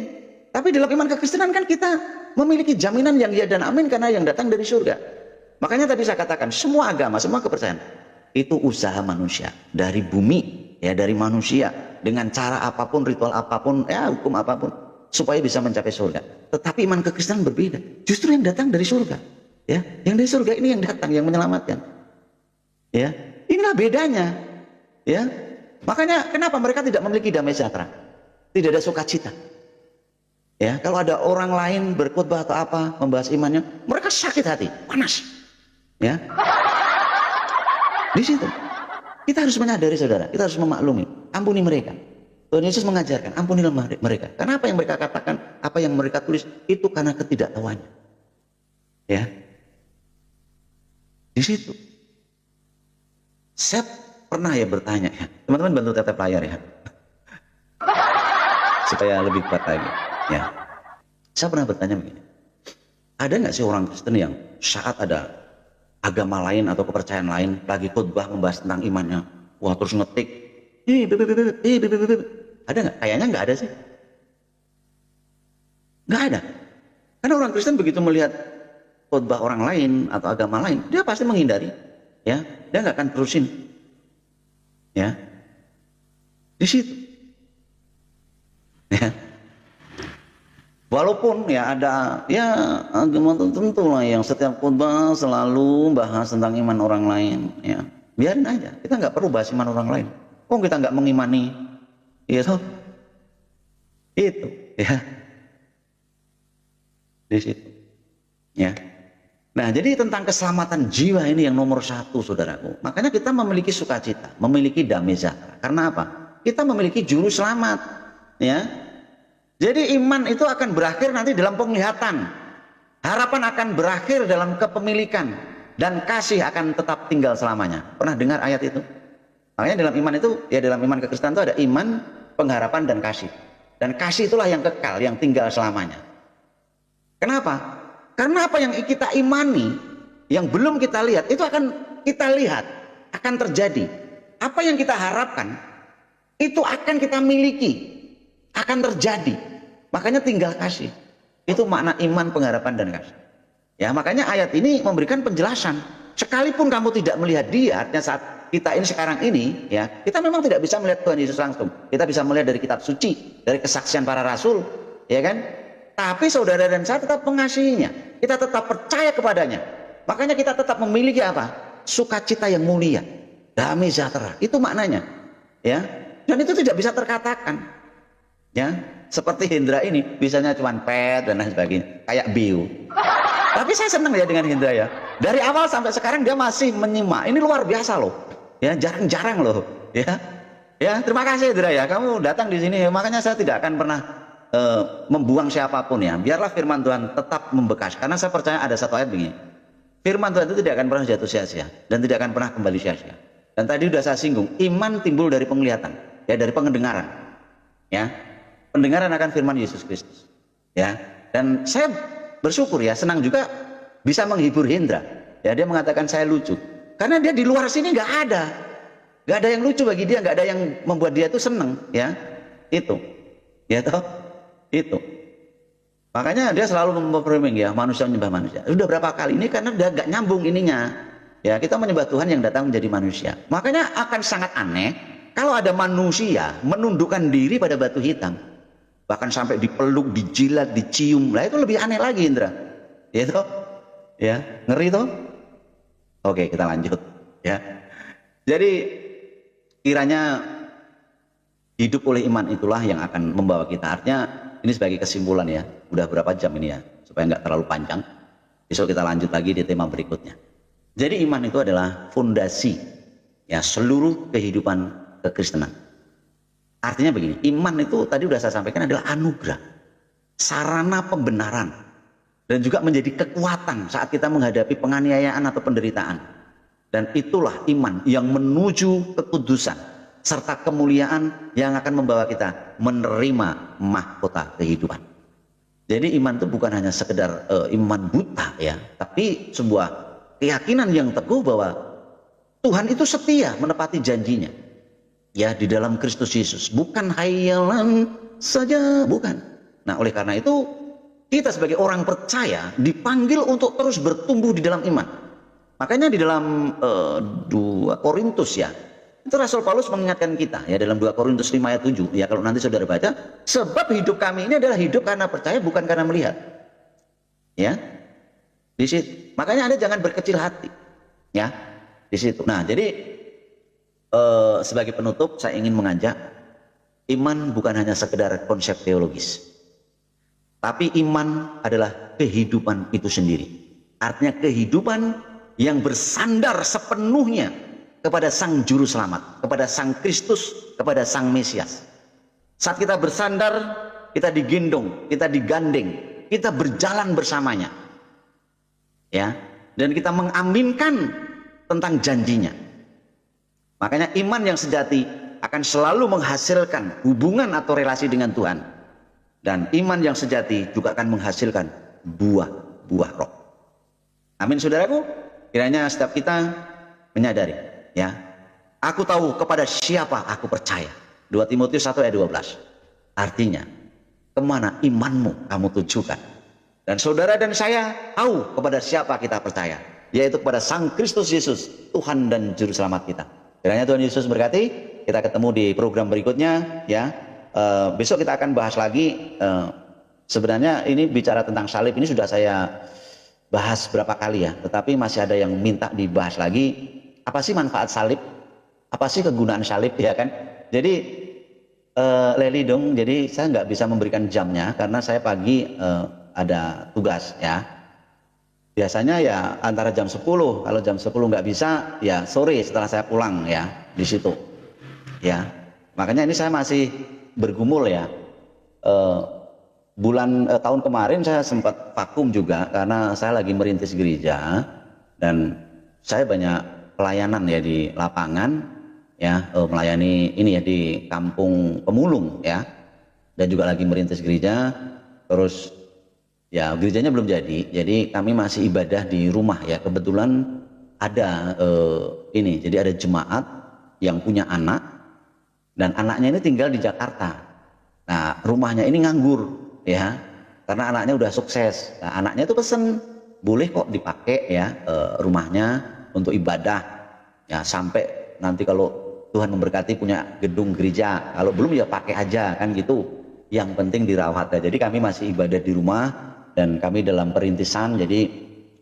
Tapi dalam iman kekristenan kan kita memiliki jaminan yang ya dan amin karena yang datang dari surga. Makanya tadi saya katakan semua agama, semua kepercayaan itu usaha manusia dari bumi, ya dari manusia dengan cara apapun, ritual apapun, ya hukum apapun supaya bisa mencapai surga. Tetapi iman kekristenan berbeda. Justru yang datang dari surga, ya, yang dari surga ini yang datang, yang menyelamatkan. Ya, inilah bedanya. Ya, makanya kenapa mereka tidak memiliki damai sejahtera? Tidak ada sukacita. Ya, kalau ada orang lain berkhotbah atau apa membahas imannya, mereka sakit hati, panas. Ya, di situ kita harus menyadari saudara, kita harus memaklumi, ampuni mereka. Tuhan Yesus mengajarkan, ampunilah mereka. Karena apa yang mereka katakan, apa yang mereka tulis itu karena ketidaktahuannya. Ya, di situ. Saya pernah ya bertanya ya, teman-teman bantu tetep layar ya, supaya lebih kuat lagi. Ya, saya pernah bertanya begini, ada nggak sih orang Kristen yang saat ada agama lain atau kepercayaan lain lagi khotbah membahas tentang imannya, wah terus ngetik, ada nggak? Kayaknya nggak ada sih, nggak ada. Karena orang Kristen begitu melihat khotbah orang lain atau agama lain, dia pasti menghindari, ya, dia nggak akan terusin, ya, di situ, ya. Walaupun ya ada ya agama tertentu lah yang setiap khotbah selalu bahas tentang iman orang lain, ya biarin aja, kita nggak perlu bahas iman orang lain. Oh kita nggak mengimani, ya toh, itu, ya, di situ, ya. Nah jadi tentang keselamatan jiwa ini yang nomor satu saudaraku. Makanya kita memiliki sukacita, memiliki damai sejahtera. Karena apa? Kita memiliki juru selamat, ya. Jadi iman itu akan berakhir nanti dalam penglihatan. Harapan akan berakhir dalam kepemilikan. Dan kasih akan tetap tinggal selamanya. Pernah dengar ayat itu? Makanya dalam iman itu, ya dalam iman kekristenan itu ada iman, pengharapan, dan kasih. Dan kasih itulah yang kekal, yang tinggal selamanya. Kenapa? Karena apa yang kita imani, yang belum kita lihat, itu akan kita lihat, akan terjadi. Apa yang kita harapkan, itu akan kita miliki, akan terjadi. Makanya tinggal kasih. Itu makna iman, pengharapan, dan kasih. Ya, makanya ayat ini memberikan penjelasan. Sekalipun kamu tidak melihat dia, artinya saat kita ini sekarang ini, ya, kita memang tidak bisa melihat Tuhan Yesus langsung. Kita bisa melihat dari kitab suci, dari kesaksian para rasul, ya kan? Tapi saudara dan saya tetap mengasihinya. Kita tetap percaya kepadanya. Makanya kita tetap memiliki apa? Sukacita yang mulia, damai sejahtera. Itu maknanya, ya. Dan itu tidak bisa terkatakan, ya. Seperti Hendra ini, bisanya cuma pet dan lain sebagainya, kayak Biu. Tapi saya senang ya dengan Hendra ya. Dari awal sampai sekarang dia masih menyimak. Ini luar biasa loh. Ya, jarang-jarang loh. Ya, ya terima kasih Hendra ya. Kamu datang di sini. Makanya saya tidak akan pernah membuang siapapun ya. Biarlah firman Tuhan tetap membekas. Karena saya percaya ada satu ayat begini. Firman Tuhan itu tidak akan pernah jatuh sia-sia dan tidak akan pernah kembali sia-sia. Dan tadi sudah saya singgung, iman timbul dari penglihatan, ya dari pendengaran. Ya. Pendengaran akan firman Yesus Kristus, ya. Dan saya bersyukur ya, senang juga bisa menghibur Hendra. Ya, dia mengatakan saya lucu, karena dia di luar sini nggak ada yang lucu bagi dia, nggak ada yang membuat dia itu seneng, ya. Itu, ya toh, itu. Makanya dia selalu memframing ya, manusia menyembah manusia. Sudah berapa kali ini karena dia nggak nyambung ininya. Ya, kita menyembah Tuhan yang datang menjadi manusia. Makanya akan sangat aneh kalau ada manusia menundukkan diri pada batu hitam. Bahkan sampai dipeluk, dijilat, dicium. Lah itu lebih aneh lagi Indra. Ya toh? Ya, ngeri toh? Oke, kita lanjut ya. Jadi kiranya hidup oleh iman itulah yang akan membawa kita. Artinya ini sebagai kesimpulan ya. Udah berapa jam ini ya? Supaya nggak terlalu panjang. Besok kita lanjut lagi di tema berikutnya. Jadi iman itu adalah fondasi ya seluruh kehidupan kekristenan. Artinya begini, iman itu tadi sudah saya sampaikan adalah anugerah, sarana pembenaran, dan juga menjadi kekuatan saat kita menghadapi penganiayaan atau penderitaan. Dan itulah iman yang menuju kekudusan serta kemuliaan yang akan membawa kita menerima mahkota kehidupan. Jadi iman itu bukan hanya sekedar iman buta ya, tapi sebuah keyakinan yang teguh bahwa Tuhan itu setia menepati janjinya. Ya di dalam Kristus Yesus, bukan hayalan saja, bukan. Nah, oleh karena itu kita sebagai orang percaya dipanggil untuk terus bertumbuh di dalam iman. Makanya di dalam 2 Korintus ya, itu Rasul Paulus mengingatkan kita ya dalam 2 Korintus 5 ayat 7 ya, kalau nanti saudara baca, sebab hidup kami ini adalah hidup karena percaya bukan karena melihat. Ya. Di situ. Makanya Anda jangan berkecil hati. Ya. Di situ. Nah, jadi sebagai penutup saya ingin mengajak, iman bukan hanya sekedar konsep teologis. Tapi iman adalah kehidupan itu sendiri. Artinya kehidupan yang bersandar sepenuhnya kepada Sang Juru Selamat, kepada Sang Kristus, kepada Sang Mesias. Saat kita bersandar, kita digendong, kita digandeng, kita berjalan bersamanya. Ya, dan kita mengaminkan tentang janjinya. Makanya iman yang sejati akan selalu menghasilkan hubungan atau relasi dengan Tuhan. Dan iman yang sejati juga akan menghasilkan buah-buah roh. Amin, saudaraku. Kiranya setiap kita menyadari, ya, aku tahu kepada siapa aku percaya. 2 Timotius 1 ayat 12. Artinya, kemana imanmu kamu tujukan. Dan saudara dan saya tahu kepada siapa kita percaya, yaitu kepada Sang Kristus Yesus, Tuhan dan Juru Selamat kita. Kiranya Tuhan Yesus berkati. Kita ketemu di program berikutnya, ya. Besok kita akan bahas lagi. Sebenarnya ini bicara tentang salib ini sudah saya bahas berapa kali ya, tetapi masih ada yang minta dibahas lagi. Apa sih manfaat salib? Apa sih kegunaan salib, ya kan? Jadi Leli dong. Jadi saya nggak bisa memberikan jamnya karena saya pagi ada tugas ya. Biasanya ya antara jam 10. Kalau jam 10 nggak bisa, ya sore setelah saya pulang ya di situ. Ya, makanya ini saya masih bergumul ya. Tahun kemarin saya sempat vakum juga karena saya lagi merintis gereja dan saya banyak pelayanan ya di lapangan ya, melayani ini ya di kampung pemulung ya, dan juga lagi merintis gereja. Terus ya gerejanya belum jadi kami masih ibadah di rumah ya. Kebetulan ada jadi ada jemaat yang punya anak dan anaknya ini tinggal di Jakarta. Nah, rumahnya ini nganggur ya, karena anaknya udah sukses. Nah, anaknya itu pesen, boleh kok dipakai ya rumahnya untuk ibadah ya, sampai nanti kalau Tuhan memberkati punya gedung gereja, kalau belum ya pakai aja kan gitu, yang penting dirawat ya. Jadi kami masih ibadah di rumah dan kami dalam perintisan, jadi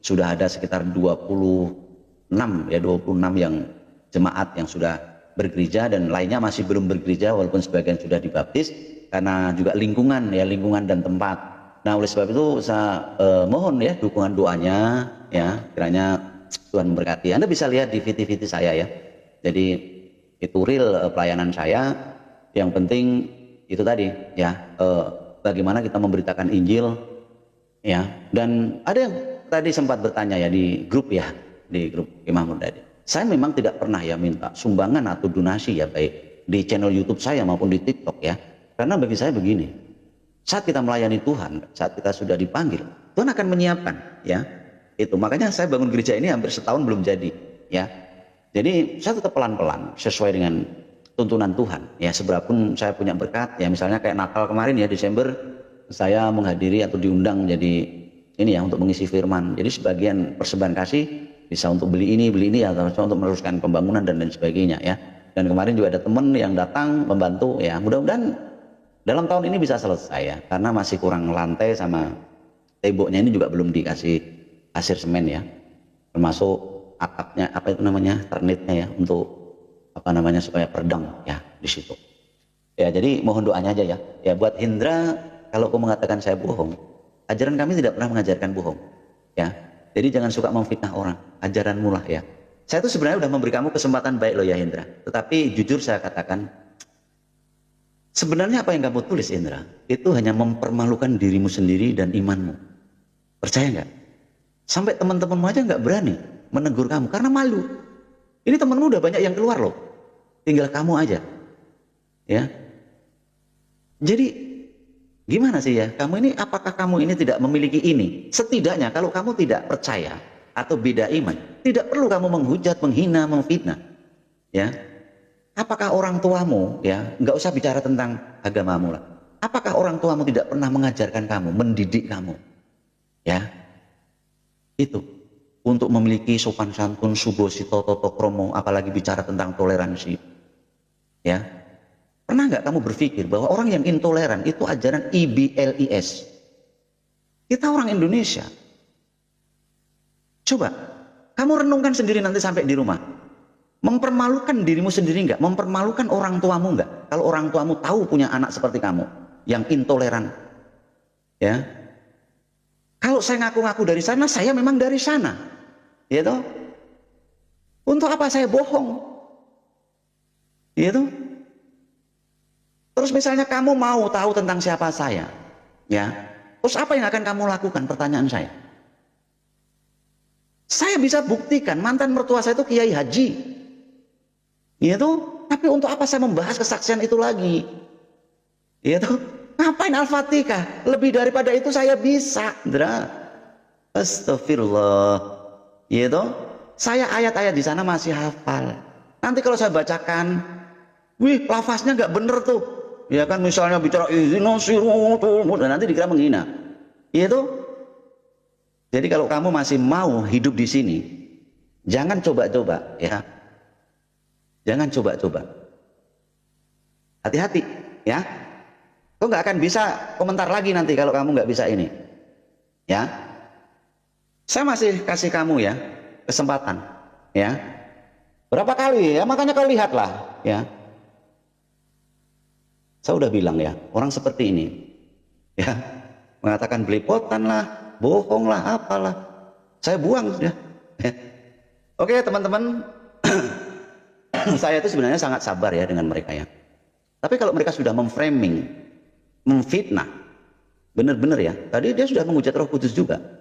sudah ada sekitar 26 yang jemaat yang sudah bergereja dan lainnya masih belum bergereja walaupun sebagian sudah dibaptis, karena juga lingkungan dan tempat. Nah, oleh sebab itu saya mohon ya dukungan doanya ya, kiranya Tuhan memberkati. Anda bisa lihat di VT saya ya. Jadi itu real pelayanan saya. Yang penting itu tadi ya, bagaimana kita memberitakan Injil ya. Dan ada yang tadi sempat bertanya ya di grup ya, di grup Kemah Murdadi. Saya memang tidak pernah ya minta sumbangan atau donasi ya, baik di channel YouTube saya maupun di TikTok ya. Karena bagi saya begini, saat kita melayani Tuhan, saat kita sudah dipanggil, Tuhan akan menyiapkan ya. Itu makanya saya bangun gereja ini hampir setahun belum jadi ya. Jadi saya tetap pelan-pelan sesuai dengan tuntunan Tuhan ya. Seberapun saya punya berkat ya, misalnya kayak Natal kemarin ya, Desember saya menghadiri atau diundang jadi ini ya untuk mengisi firman. Jadi sebagian persembahan kasih bisa untuk beli ini atau untuk meneruskan pembangunan dan lain sebagainya ya. Dan kemarin juga ada teman yang datang membantu ya. Mudah-mudahan dalam tahun ini bisa selesai ya, karena masih kurang lantai sama temboknya ini juga belum dikasih pasir semen ya, termasuk atapnya apa itu namanya, ternitnya ya, untuk apa namanya supaya peredam ya di situ ya. Jadi mohon doanya aja ya buat Hendra. Kalau kau mengatakan saya bohong, ajaran kami tidak pernah mengajarkan bohong ya. Jadi jangan suka memfitnah orang, ajaranmu lah ya. Saya tuh sebenarnya udah memberi kamu kesempatan baik loh ya Hendra, tetapi jujur saya katakan, sebenarnya apa yang kamu tulis Indra itu hanya mempermalukan dirimu sendiri dan imanmu. Percaya nggak? Sampai teman-temanmu aja nggak berani menegur kamu karena malu. Ini temanmu udah banyak yang keluar loh, tinggal kamu aja ya. Jadi gimana sih ya kamu ini, apakah kamu ini tidak memiliki ini? Setidaknya kalau kamu tidak percaya atau beda iman, tidak perlu kamu menghujat, menghina, memfitnah ya. Apakah orang tuamu ya, nggak usah bicara tentang agamamu lah. Apakah orang tuamu tidak pernah mengajarkan kamu, mendidik kamu? Ya, itu. Untuk memiliki sopan santun, subosito, toto kromo, apalagi bicara tentang toleransi. Ya, pernah nggak kamu berpikir bahwa orang yang intoleran itu ajaran IBLIS? Kita orang Indonesia. Coba, kamu renungkan sendiri nanti sampai di rumah. Mempermalukan dirimu sendiri nggak? Mempermalukan orang tuamu nggak? Kalau orang tuamu tahu punya anak seperti kamu, yang intoleran. Ya, kalau saya ngaku-ngaku dari sana, saya memang dari sana. Ya toh? Untuk apa saya bohong? Ya toh? Terus misalnya kamu mau tahu tentang siapa saya, ya. Terus apa yang akan kamu lakukan? Pertanyaan saya. Saya bisa buktikan mantan mertua saya itu kiai haji. Ya toh? Tapi untuk apa saya membahas kesaksian itu lagi? Ya toh? Ngapain Al-Fatihah? Lebih daripada itu saya bisa, Indra. Astagfirullah. Gitu, saya ayat-ayat di sana masih hafal. Nanti kalau saya bacakan, wih, lafaznya nggak bener tuh. Ya kan, misalnya bicara ihdinas siratal mustaqim, nanti dikira menghina. Itu. Jadi kalau kamu masih mau hidup di sini, jangan coba-coba, ya. Jangan coba-coba. Hati-hati, ya. Kau nggak akan bisa komentar lagi nanti kalau kamu nggak bisa ini, ya. Saya masih kasih kamu ya kesempatan, ya. Berapa kali ya? Makanya kau lihatlah, ya. Saya udah bilang ya, orang seperti ini, ya, mengatakan belepotan lah, bohong lah, apalah. Saya buang sudah. Ya. Oke teman-teman, saya itu sebenarnya sangat sabar ya dengan mereka ya. Tapi kalau mereka sudah memframing, memfitnah, benar-benar ya. Tadi dia sudah menghujat Roh Kudus juga.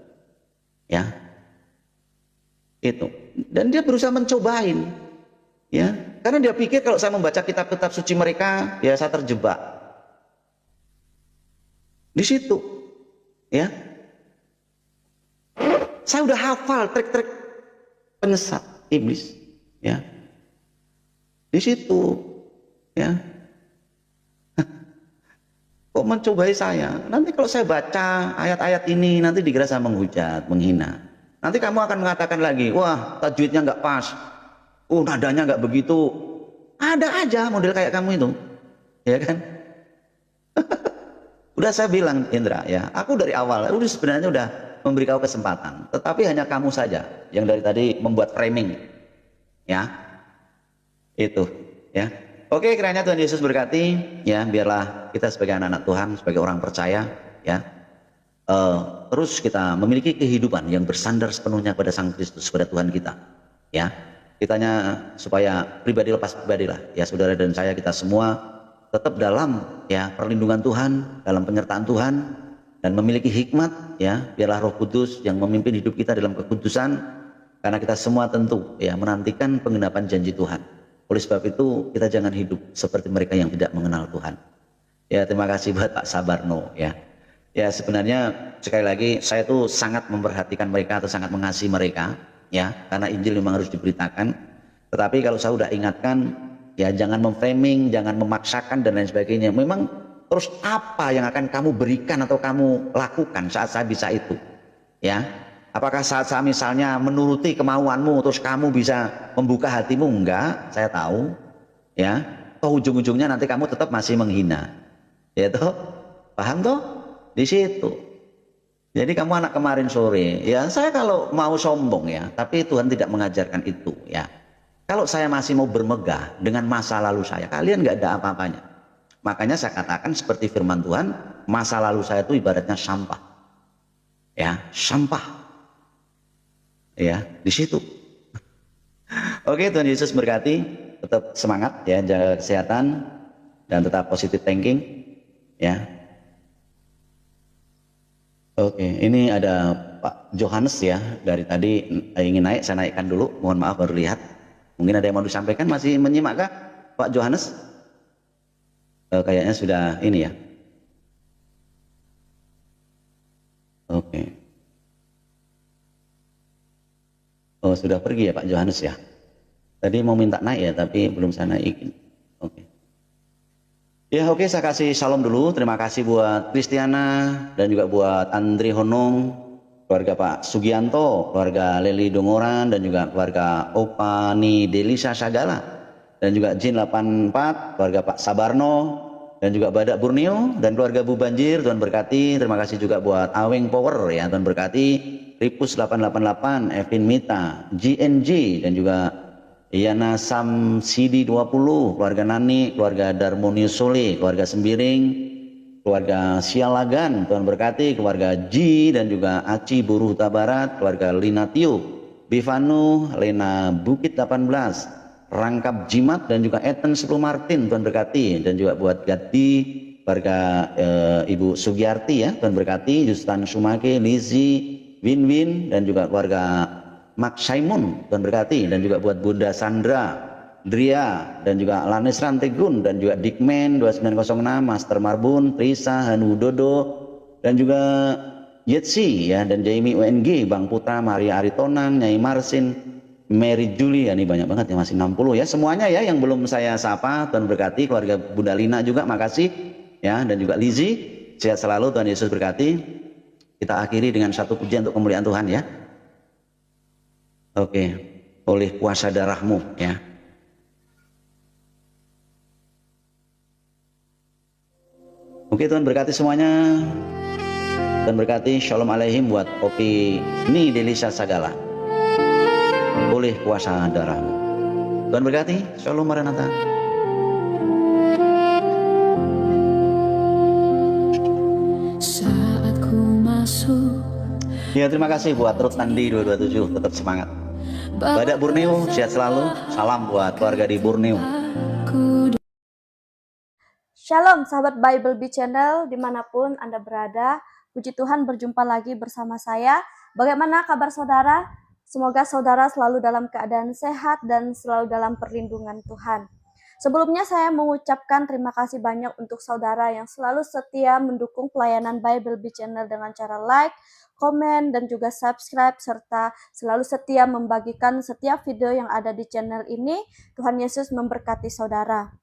Ya, itu, dan dia berusaha mencobain, ya, karena dia pikir kalau saya membaca kitab-kitab suci mereka, ya saya terjebak di situ, ya. Saya udah hafal trik-trik penyesat iblis, ya, di situ, ya. Kok mencobai saya? Nanti kalau saya baca ayat-ayat ini, nanti dikira saya menghujat, menghina. Nanti kamu akan mengatakan lagi, wah tajwidnya nggak pas, nadanya nggak begitu. Ada aja model kayak kamu itu, ya kan? Udah saya bilang Indra, ya, aku dari awal, udah sebenarnya udah memberi kau kesempatan. Tetapi hanya kamu saja yang dari tadi membuat framing, ya, itu, ya. Oke, kiranya Tuhan Yesus berkati, ya, biarlah kita sebagai anak-anak Tuhan, sebagai orang percaya, ya, terus kita memiliki kehidupan yang bersandar sepenuhnya pada Sang Kristus, pada Tuhan kita, ya. Kitanya supaya pribadi lepas pribadi lah, ya, saudara dan saya, kita semua tetap dalam, ya, perlindungan Tuhan, dalam penyertaan Tuhan, dan memiliki hikmat, ya, biarlah Roh Kudus yang memimpin hidup kita dalam kekudusan, karena kita semua tentu, ya, menantikan penggenapan janji Tuhan. Oleh sebab itu kita jangan hidup seperti mereka yang tidak mengenal Tuhan. Ya, terima kasih buat Pak Sabarno, ya. Ya, sebenarnya sekali lagi saya tuh sangat memperhatikan mereka atau sangat mengasihi mereka, ya, karena Injil memang harus diberitakan. Tetapi kalau saya udah ingatkan, ya, jangan memframing, jangan memaksakan dan lain sebagainya. Memang terus apa yang akan kamu berikan atau kamu lakukan saat saya bisa itu, ya? Apakah saat saya misalnya menuruti kemauanmu terus kamu bisa membuka hatimu? Enggak, saya tahu, ya. Toh ujung-ujungnya nanti kamu tetap masih menghina, ya toh, paham toh? Di situ. Jadi kamu anak kemarin sore, ya, saya kalau mau sombong, ya, tapi Tuhan tidak mengajarkan itu, ya. Kalau saya masih mau bermegah dengan masa lalu saya, kalian nggak ada apa-apanya. Makanya saya katakan seperti firman Tuhan, masa lalu saya itu ibaratnya sampah, ya, sampah. Ya, di situ. Oke, Tuhan Yesus berkati, tetap semangat, ya, jaga kesehatan dan tetap positive thinking, ya. Oke, ini ada Pak Johannes, ya, dari tadi ingin naik, saya naikkan dulu, mohon maaf baru lihat. Mungkin ada yang mau disampaikan, masih menyimak kah Pak Johannes? Kayaknya sudah ini, ya. Oke. Oh, sudah pergi ya Pak Johannes, ya. Tadi mau minta naik, ya, tapi belum saya naikin. Oke. Ya oke, saya kasih salam dulu. Terima kasih buat Kristiana dan juga buat Andri Honong, keluarga Pak Sugianto, keluarga Leli Dongoran, dan juga keluarga Opani Delisa Sagala, dan juga Jin 84, keluarga Pak Sabarno, dan juga Badak Borneo, dan keluarga Bu Banjir. Tuhan berkati. Terima kasih juga buat Aweng Power, ya Tuhan berkati. Ripus 888, Evin Mita, GNG, dan juga Yana Sam Sidi 20, keluarga Nani, keluarga Darmonius Sole, keluarga Sembiring, keluarga Sialagan, Tuhan berkati, keluarga Ji dan juga Aci Buruh Huta Barat, keluarga Linatio, Bivanu, Lena Bukit 18, Rangkap Jimat dan juga Eten 10 Martin, Tuhan berkati, dan juga buat Gati, keluarga Ibu Sugiyarti, ya Tuhan berkati, Justan Sumake, Lizzy, Win-Win, dan juga keluarga Max Simon, Tuhan berkati, dan juga buat Bunda Sandra, Dria, dan juga Lanis Rantegun, dan juga Dikmen 2906, Master Marbun, Trisa, Hanu Dodo, dan juga Yetsi, ya, dan Jamie UNG, Bang Putra, Maria Aritonang, Nyai Marsin, Mary Julie, ya, ini banyak banget ya, masih 60 ya, semuanya ya yang belum saya sapa. Tuhan berkati, keluarga Bunda Lina juga makasih, ya, dan juga Lizzy, sehat selalu, Tuhan Yesus berkati. Kita akhiri dengan satu pujian untuk kemuliaan Tuhan, ya. Oke, oleh kuasa darahmu, ya. Oke, Tuhan berkati semuanya. Tuhan berkati, Shalom Aleihim buat Opi Ni Delisa Sagala. Oleh kuasa darahmu. Tuhan berkati, Shalom Maranatha. Saat ku masuk. Ya, terima kasih buat Ruth Nandi 227, tetap semangat. Badak Borneo, sehat selalu. Salam buat keluarga di Borneo. Shalom sahabat Bible Bee Channel dimanapun Anda berada. Puji Tuhan berjumpa lagi bersama saya. Bagaimana kabar saudara? Semoga saudara selalu dalam keadaan sehat dan selalu dalam perlindungan Tuhan. Sebelumnya saya mengucapkan terima kasih banyak untuk saudara yang selalu setia mendukung pelayanan Bible Bee Channel dengan cara like, komen, dan juga subscribe, serta selalu setia membagikan setiap video yang ada di channel ini. Tuhan Yesus memberkati saudara.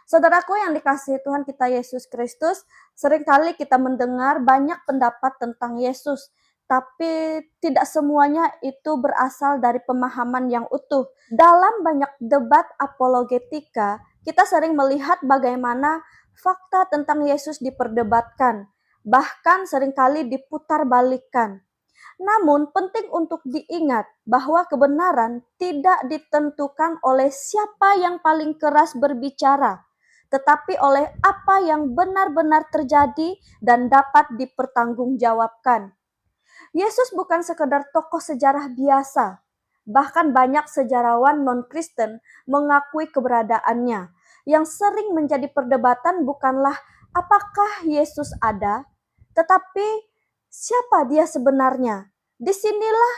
Saudaraku yang dikasihi Tuhan kita Yesus Kristus, seringkali kita mendengar banyak pendapat tentang Yesus, tapi tidak semuanya itu berasal dari pemahaman yang utuh. Dalam banyak debat apologetika, kita sering melihat bagaimana fakta tentang Yesus diperdebatkan, bahkan seringkali diputarbalikkan. Namun penting untuk diingat bahwa kebenaran tidak ditentukan oleh siapa yang paling keras berbicara, tetapi oleh apa yang benar-benar terjadi dan dapat dipertanggungjawabkan. Yesus bukan sekedar tokoh sejarah biasa, bahkan banyak sejarawan non-Kristen mengakui keberadaannya. Yang sering menjadi perdebatan bukanlah apakah Yesus ada, tetapi siapa dia sebenarnya. Disinilah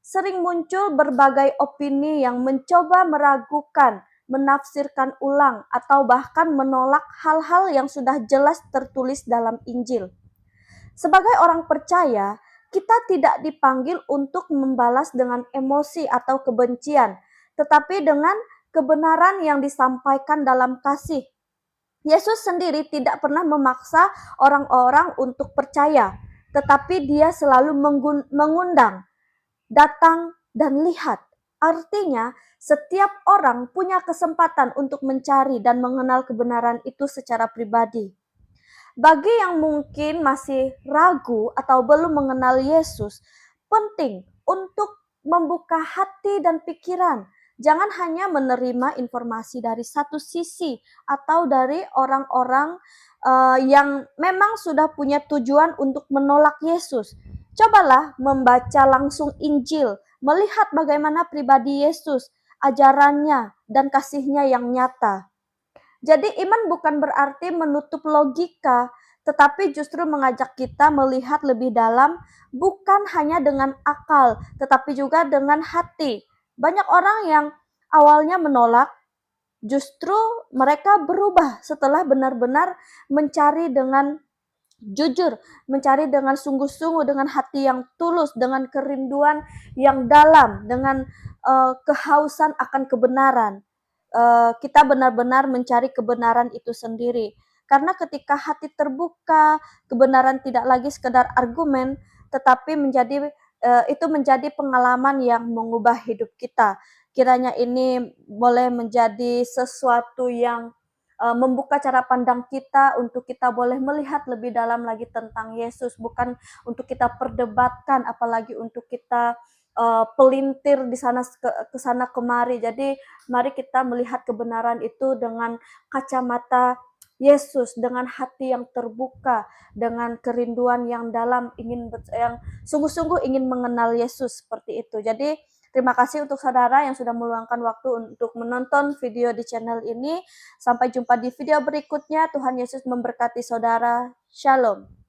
sering muncul berbagai opini yang mencoba meragukan, menafsirkan ulang, atau bahkan menolak hal-hal yang sudah jelas tertulis dalam Injil. Sebagai orang percaya, kita tidak dipanggil untuk membalas dengan emosi atau kebencian, tetapi dengan kebenaran yang disampaikan dalam kasih. Yesus sendiri tidak pernah memaksa orang-orang untuk percaya, tetapi dia selalu mengundang, datang dan lihat. Artinya, setiap orang punya kesempatan untuk mencari dan mengenal kebenaran itu secara pribadi. Bagi yang mungkin masih ragu atau belum mengenal Yesus, penting untuk membuka hati dan pikiran. Jangan hanya menerima informasi dari satu sisi atau dari orang-orang yang memang sudah punya tujuan untuk menolak Yesus. Cobalah membaca langsung Injil, melihat bagaimana pribadi Yesus, ajarannya, dan kasihnya yang nyata. Jadi iman bukan berarti menutup logika, tetapi justru mengajak kita melihat lebih dalam, bukan hanya dengan akal, tetapi juga dengan hati. Banyak orang yang awalnya menolak, justru mereka berubah setelah benar-benar mencari dengan jujur, mencari dengan sungguh-sungguh, dengan hati yang tulus, dengan kerinduan yang dalam, dengan kehausan akan kebenaran. Kita benar-benar mencari kebenaran itu sendiri. Karena ketika hati terbuka, kebenaran tidak lagi sekedar argumen, tetapi itu menjadi pengalaman yang mengubah hidup kita. Kiranya ini boleh menjadi sesuatu yang membuka cara pandang kita untuk kita boleh melihat lebih dalam lagi tentang Yesus, bukan untuk kita perdebatkan, apalagi untuk kita pelintir di sana ke sana kemari. Jadi mari kita melihat kebenaran itu dengan kacamata Yesus, dengan hati yang terbuka, dengan kerinduan yang dalam, yang sungguh-sungguh ingin mengenal Yesus seperti itu. Jadi terima kasih untuk saudara yang sudah meluangkan waktu untuk menonton video di channel ini. Sampai jumpa di video berikutnya. Tuhan Yesus memberkati saudara. Shalom.